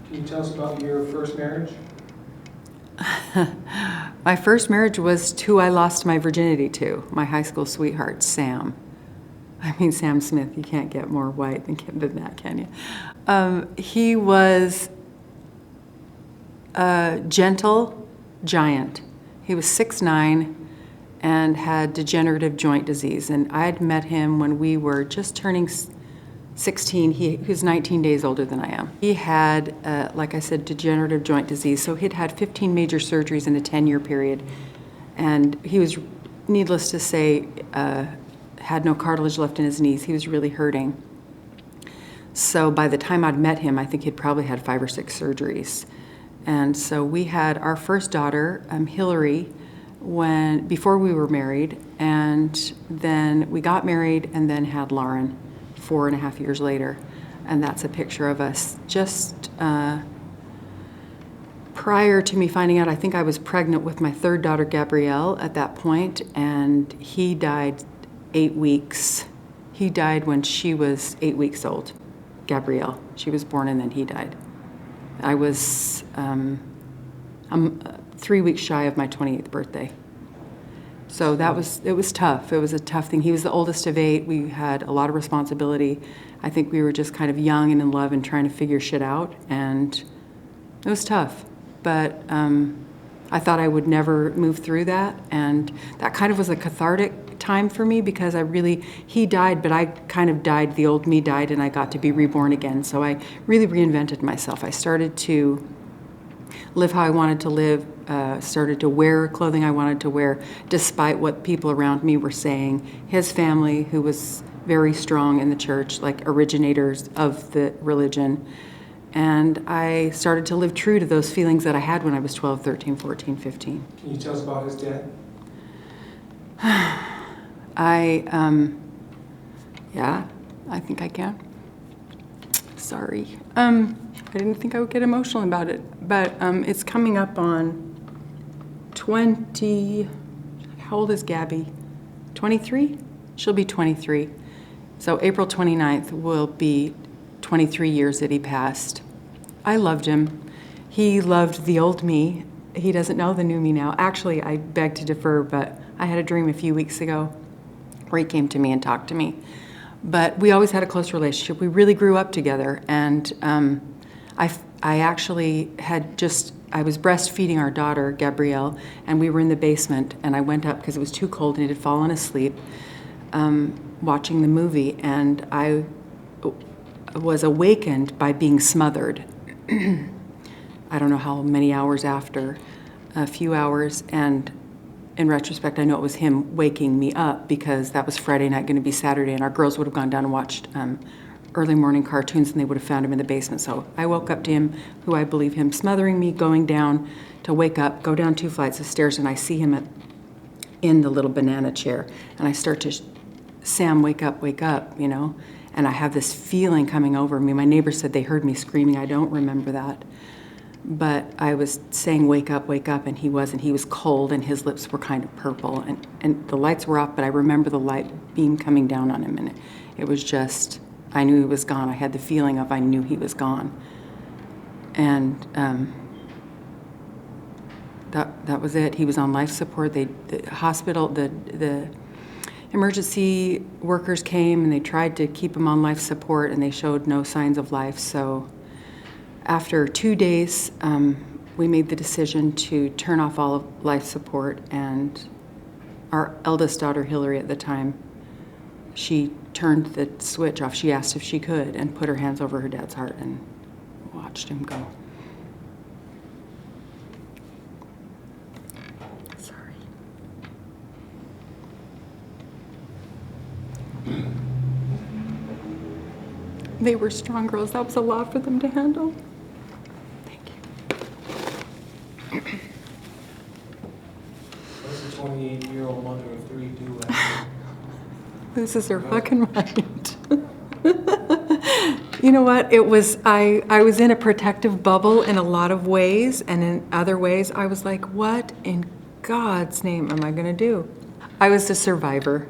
Can you tell us about your first marriage? My first marriage was who I lost my virginity to, my high school sweetheart, Sam. I mean, Sam Smith. You can't get more white than that, can you? He was a gentle giant. He was 6'9" and had degenerative joint disease. And I'd met him when we were just turning 16. He was 19 days older than I am. He had, like I said, degenerative joint disease. So he'd had 15 major surgeries in a 10-year period. And he was, needless to say, had no cartilage left in his knees. He was really hurting. So by the time I'd met him, I think he'd probably had 5 or 6 surgeries. And so we had our first daughter, Hillary, before we were married. And then we got married and then had Lauren 4.5 years later. And that's a picture of us just prior to me finding out. I think I was pregnant with my third daughter, Gabrielle, at that point, and he died 8 weeks. He died when she was 8 weeks old, Gabrielle. She was born and then he died. I was I'm 3 weeks shy of my 28th birthday. So it was tough. It was a tough thing. He was the oldest of 8. We had a lot of responsibility. I think we were just kind of young and in love and trying to figure shit out, and it was tough. But I thought I would never move through that, and that kind of was a cathartic time for me because he died, but I kind of died, the old me died, and I got to be reborn again. So I really reinvented myself. I started to live how I wanted to live, started to wear clothing I wanted to wear, despite what people around me were saying. His family, who was very strong in the church, like originators of the religion, and I started to live true to those feelings that I had when I was 12, 13, 14, 15. Can you tell us about his death? Yeah, I think I can. Sorry. I didn't think I would get emotional about it, but it's coming up on 20, how old is Gabby? 23? She'll be 23. So April 29th will be 23 years that he passed. I loved him. He loved the old me. He doesn't know the new me now. Actually, I beg to differ, but I had a dream a few weeks ago where he came to me and talked to me. But we always had a close relationship. We really grew up together, and I actually I was breastfeeding our daughter, Gabrielle, and we were in the basement, and I went up because it was too cold and he had fallen asleep watching the movie, and I was awakened by being smothered. I don't know how many hours after, a few hours, and in retrospect, I know it was him waking me up because that was Friday night, going to be Saturday, and our girls would have gone down and watched early morning cartoons, and they would have found him in the basement. So I woke up to him, who I believe him smothering me, going down to wake up, go down 2 flights of stairs, and I see him in the little banana chair, and I start to, Sam, wake up, you know, and I have this feeling coming over me. My neighbors said they heard me screaming. I don't remember that. But I was saying, wake up, and he wasn't. He was cold, and his lips were kind of purple, and the lights were off, but I remember the light beam coming down on him, and it was just, I knew he was gone. I had the feeling of I knew he was gone. And that was it. He was on life support. The hospital, the emergency workers came, and they tried to keep him on life support, and they showed no signs of life. So after 2 days, we made the decision to turn off all of life support, and our eldest daughter, Hillary, at the time, she turned the switch off. She asked if she could and put her hands over her dad's heart and watched him go. Sorry. They were strong girls. That was a lot for them to handle. What does a 28-year-old mother of 3 do after? This is her fucking right. You know what? It was, I was in a protective bubble in a lot of ways, and in other ways I was like, what in God's name am I gonna do? I was a survivor.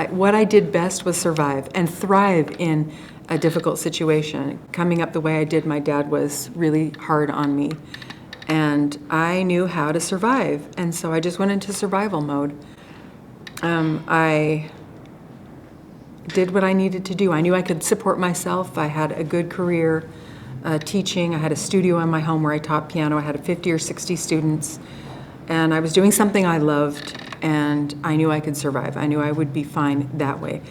What I did best was survive and thrive in a difficult situation. Coming up the way I did, my dad was really hard on me. And I knew how to survive. And so I just went into survival mode. I did what I needed to do. I knew I could support myself. I had a good career teaching. I had a studio in my home where I taught piano. I had 50 or 60 students. And I was doing something I loved, and I knew I could survive. I knew I would be fine that way.